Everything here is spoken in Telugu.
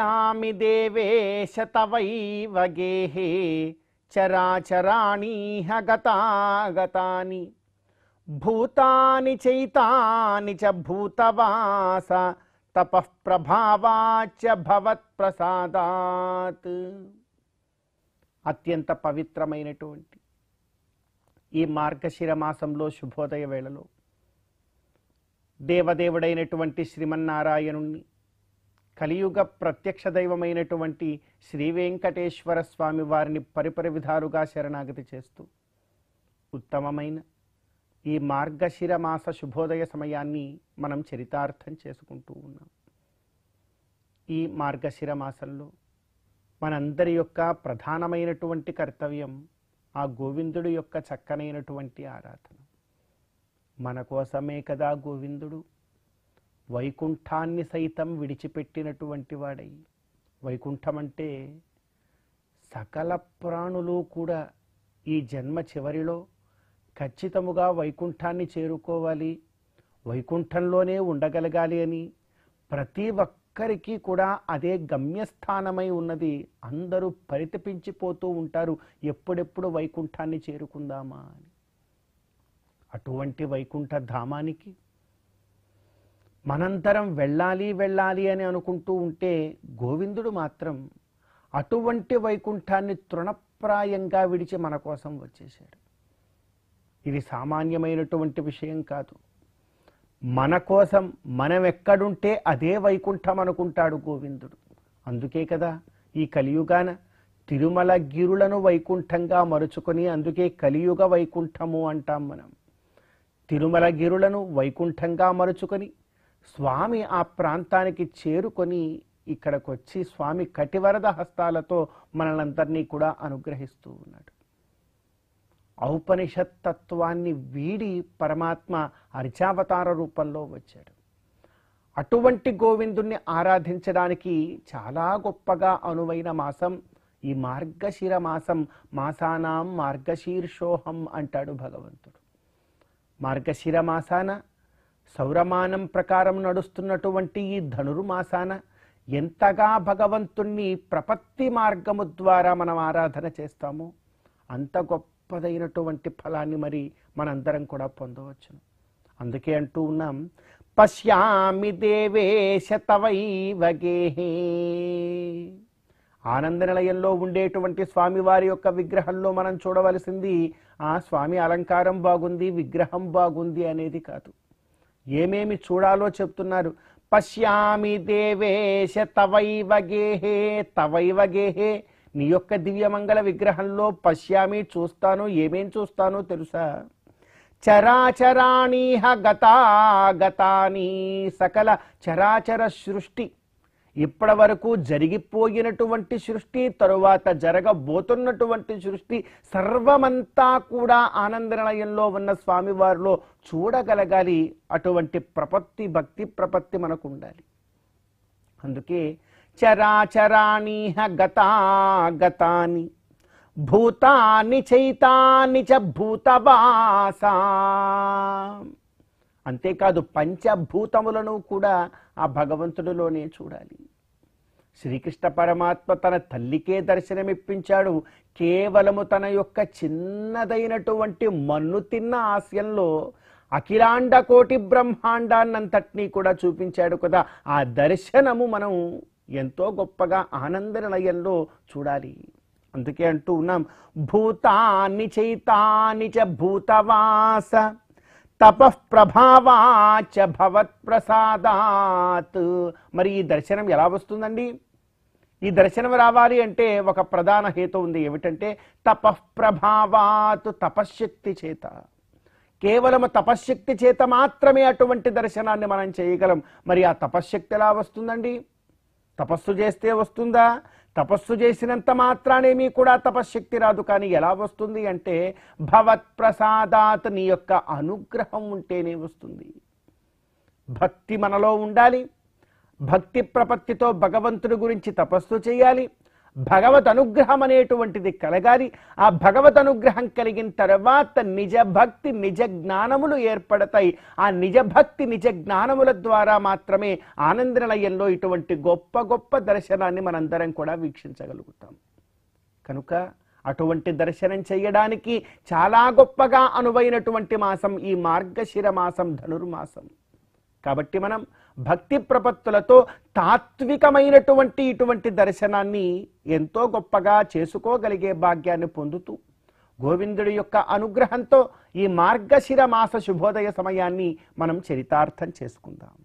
పశ్యామి దేవేశ తవైవ గేహే చరాచరాణీహ గతాగతాని భూతాని చైతాని చ భూతవాస తపః ప్రభావాచ భవత్ప్రసాదాత్. అత్యంత పవిత్రమైనటువంటి ఈ మార్గశిర మాసంలో శుభోదయ వేళలో దేవదేవుడైనటువంటి శ్రీమన్నారాయణుణ్ణి, కలియుగ ప్రత్యక్ష దైవమైనటువంటి శ్రీ వెంకటేశ్వర స్వామి వారిని పరిపరి విధాలుగా శరణాగతి చేస్తూ ఉత్తమమైన ఈ మార్గశిర మాస శుభోదయ సమయాన్ని మనం చరితార్థం చేసుకుంటూ ఉన్నాం. ఈ మార్గశిర మాసంలో మనందరి యొక్క ప్రధానమైనటువంటి కర్తవ్యం ఆ గోవిందుడు యొక్క చక్కనైనటువంటి ఆరాధన. మన కోసమే కదా గోవిందుడు వైకుంఠాన్ని సైతం విడిచిపెట్టినటువంటి వాడై, వైకుంఠం అంటే సకల ప్రాణులు కూడా ఈ జన్మ చివరిలో ఖచ్చితముగా వైకుంఠాన్ని చేరుకోవాలి, వైకుంఠంలోనే ఉండగలగాలి అని ప్రతి ఒక్కరికి కూడా అదే గమ్యస్థానమై ఉన్నది. అందరూ పరితపించిపోతూ ఉంటారు, ఎప్పుడెప్పుడు వైకుంఠాన్ని చేరుకుందామా అని. అటువంటి వైకుంఠ ధామానికి మనంతరం వెళ్ళాలి వెళ్ళాలి అని అనుకుంటూ ఉంటే గోవిందుడు మాత్రం అటువంటి వైకుంఠాన్ని తృణప్రాయంగా విడిచి మన కోసం వచ్చేశాడు. ఇది సామాన్యమైనటువంటి విషయం కాదు. మన కోసం మనం ఎక్కడుంటే అదే వైకుంఠం అనుకుంటాడు గోవిందుడు. అందుకే కదా ఈ కలియుగాన తిరుమల గిరులను వైకుంఠంగా మరుచుకొని, అందుకే కలియుగ వైకుంఠము అంటాం మనం. తిరుమల గిరులను వైకుంఠంగా మరుచుకొని స్వామి ఆ ప్రాంతానికి చేరుకొని ఇక్కడికి వచ్చి స్వామి కటివరద హస్తాలతో మనలందరినీ కూడా అనుగ్రహిస్తూ ఉన్నాడు. ఔపనిషత్ తత్వాన్ని వీడి పరమాత్మ అర్చావతార రూపంలో వచ్చాడు. అటువంటి గోవిందుణ్ణి ఆరాధించడానికి చాలా గొప్పగా అనువైన మాసం ఈ మార్గశిర మాసం. మాసానాం మార్గశీర్షోహం అంటాడు భగవంతుడు. మార్గశిర మాసాన సౌరమానం ప్రకారం నడుస్తున్నటువంటి ఈ ధనుర్మాసాన ఎంతగా భగవంతుణ్ణి ప్రపత్తి మార్గము ద్వారా మనం ఆరాధన చేస్తామో అంత గొప్పదైనటువంటి ఫలాన్ని మరి మనందరం కూడా పొందవచ్చును. అందుకే అంటూ ఉన్నాం, పశ్యామి దేవేశ తవైవ గేహే. ఆనంద నిలయంలో ఉండేటువంటి స్వామివారి యొక్క విగ్రహంలో మనం చూడవలసింది ఆ స్వామి అలంకారం బాగుంది, విగ్రహం బాగుంది అనేది కాదు. ఏమేమి చూడాలో చెప్తున్నారు. పశ్యామి దేవేశ తవైవ గేహే. తవైవ గేహే, నీ యొక్క దివ్యమంగళ విగ్రహంలో పశ్యామి చూస్తాను. ఏమేం చూస్తానో తెలుసా? చరాచరాణీహ గతాగతాని. సకల చరాచర సృష్టి, ఇప్పటి వరకు జరిగిపోయినటువంటి సృష్టి, తరువాత జరగబోతున్నటువంటి సృష్టి సర్వమంతా కూడా ఆనంద నిలయంలో ఉన్న స్వామివారిలో చూడగలగాలి. అటువంటి ప్రపత్తి, భక్తి ప్రపత్తి మనకు ఉండాలి. అందుకే చరాచరాణీహ గతాగతాని భూతాని చైతాని చ భూతవాస. అంతేకాదు పంచభూతములను కూడా ఆ భగవంతుడిలోనే చూడాలి. శ్రీకృష్ణ పరమాత్మ తన తల్లికే దర్శనమిప్పించాడు. కేవలము తన యొక్క చిన్నదైనటువంటి మన్ను తిన్న ఆశయంలో అఖిలాండ కోటి బ్రహ్మాండాన్నంతటినీ కూడా చూపించాడు కదా. ఆ దర్శనము మనం ఎంతో గొప్పగా ఆనంద నిలయంలో చూడాలి. అందుకే అంటూ ఉన్నాం, భూతాని చైతాని చ భూతవాస తపః ప్రభావాచ భవత్ప్రసాదాత్. మరి ఈ దర్శనం ఎలా వస్తుందండి? ఈ దర్శనం రావాలి అంటే ఒక ప్రధాన హేతు ఉంది. ఏమిటంటే తపః ప్రభావాత్, తపశ్శక్తి చేత. కేవలం తపశ్శక్తి చేత మాత్రమే అటువంటి దర్శనాన్ని మనం చేయగలం. మరి ఆ తపశ్శక్తి ఎలా వస్తుందండి? తపస్సు చేస్తే వస్తుందా? తపస్సు చేసినంత మాత్రానేమీ కూడా తపశ్శక్తి రాదు. కానీ ఎలా వస్తుంది అంటే భవత్ప్రసాదాత్, నీ యొక్క అనుగ్రహం ఉంటేనే వస్తుంది. భక్తి మనలో ఉండాలి. భక్తి ప్రపత్తితో భగవంతుడి గురించి తపస్సు చేయాలి. భగవత్ అనుగ్రహం అనేటువంటిది కలగాలి. ఆ భగవత్ అనుగ్రహం కలిగిన తర్వాత నిజ భక్తి నిజ జ్ఞానములు ఏర్పడతాయి. ఆ నిజ భక్తి నిజ జ్ఞానముల ద్వారా మాత్రమే ఆనంద నిలయంలో ఇటువంటి గొప్ప గొప్ప దర్శనాన్ని మనందరం కూడా వీక్షించగలుగుతాం. కనుక అటువంటి దర్శనం చేయడానికి చాలా గొప్పగా అనువైనటువంటి మాసం ఈ మార్గశిర మాసం, ధనుర్మాసం. కాబట్టి మనం భక్తి ప్రపత్తులతో తాత్వికమైనటువంటి ఇటువంటి దర్శనాన్ని ఎంతో గొప్పగా చేసుకోగలిగే భాగ్యాన్ని పొందుతూ గోవిందుడి యొక్క అనుగ్రహంతో ఈ మార్గశిర మాస శుభోదయ సమయాన్ని మనం చరితార్థం చేసుకుందాం.